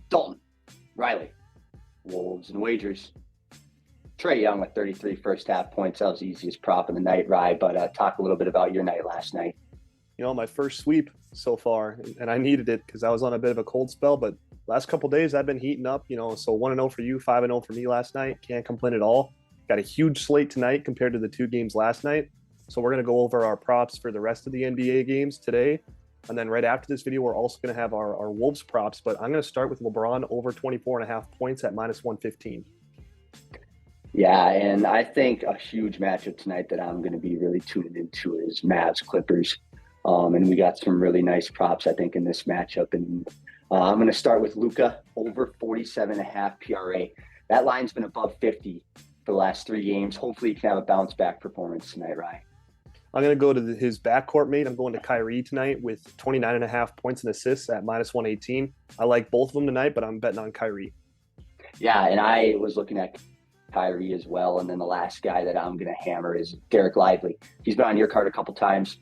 Dalton, Riley, Wolves and wagers. Trae Young with 33 first half points. That was the easiest prop of the night, Rye. But talk a little bit about your night last night. My first sweep so far, and I needed it because I was on a bit of a cold spell. But last couple days I've been heating up. So 1-0 for you, 5-0 for me last night. Can't complain at all. Got a huge slate tonight compared to the two games last night. So we're gonna go over our props for the rest of the NBA games today. And then right after this video, we're also going to have our Wolves props. But I'm going to start with LeBron over 24.5 points at -115. Yeah, and I think a huge matchup tonight that I'm going to be really tuning into is Mavs Clippers. And we got some really nice props, I think, in this matchup. And I'm going to start with Luka over 47.5 PRA. That line's been above 50 for the last 3 games. Hopefully, he can have a bounce back performance tonight, Ryan. I'm going to go to his backcourt mate. I'm going to Kyrie tonight with 29.5 points and assists at -118. I like both of them tonight, but I'm betting on Kyrie. Yeah, and I was looking at Kyrie as well. And then the last guy that I'm going to hammer is Derek Lively. He's been on your card a couple times.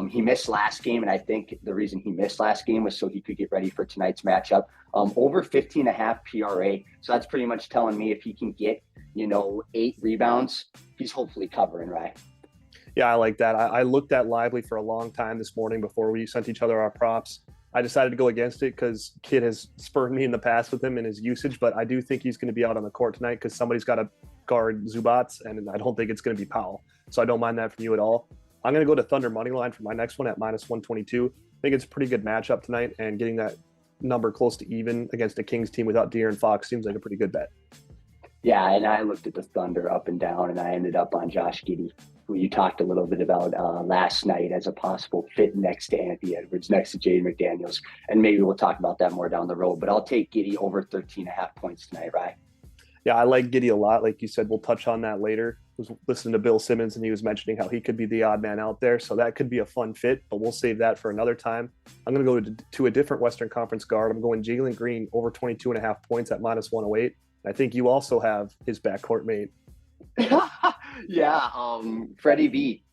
He missed last game, and I think the reason he missed last game was so he could get ready for tonight's matchup. Over 15.5 PRA. So that's pretty much telling me if he can get, 8 rebounds, he's hopefully covering, right? Yeah, I like that. I looked at Lively for a long time this morning before we sent each other our props. I decided to go against it because Kid has spurred me in the past with him and his usage, but I do think he's going to be out on the court tonight because somebody's got to guard Zubats, and I don't think it's going to be Powell. So I don't mind that from you at all. I'm going to go to Thunder money line for my next one at -122. I think it's a pretty good matchup tonight, and getting that number close to even against a Kings team without De'Aaron Fox seems like a pretty good bet. Yeah, and I looked at the Thunder up and down, and I ended up on Josh Giddey, who you talked a little bit about last night as a possible fit next to Anthony Edwards, next to Jaden McDaniels. And maybe we'll talk about that more down the road. But I'll take Giddey over 13.5 points tonight, right? Yeah, I like Giddey a lot. Like you said, we'll touch on that later. I was listening to Bill Simmons, and he was mentioning how he could be the odd man out there. So that could be a fun fit, but we'll save that for another time. I'm going to go to a different Western Conference guard. I'm going Jalen Green over 22.5 points at -108. I think you also have his backcourt mate. Yeah, Freddie V.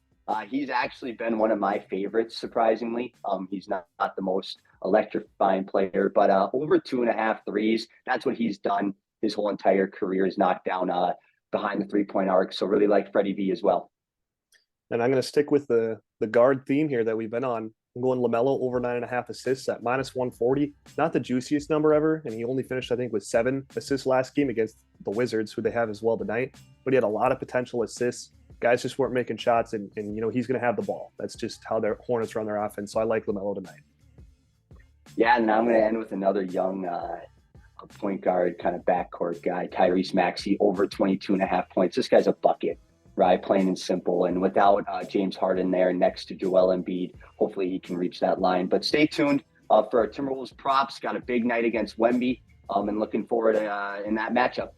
He's actually been one of my favorites, surprisingly. He's not the most electrifying player, but over 2.5 threes, that's what he's done his whole entire career, is knocked down behind the three-point arc. So really like Freddie V as well. And I'm going to stick with the guard theme here that we've been on. I'm going LaMelo over 9.5 assists at -140. Not the juiciest number ever, and he only finished, I think, with 7 assists last game against the Wizards, who they have as well tonight. But he had a lot of potential assists. Guys just weren't making shots, and he's going to have the ball. That's just how their Hornets run their offense. So I like LaMelo tonight. Yeah, and I'm going to end with another young point guard kind of backcourt guy, Tyrese Maxey, over 22.5 points. This guy's a bucket. Right, plain and simple. And without James Harden there next to Joel Embiid, hopefully he can reach that line. But stay tuned for our Timberwolves props. Got a big night against Wemby, and looking forward in that matchup.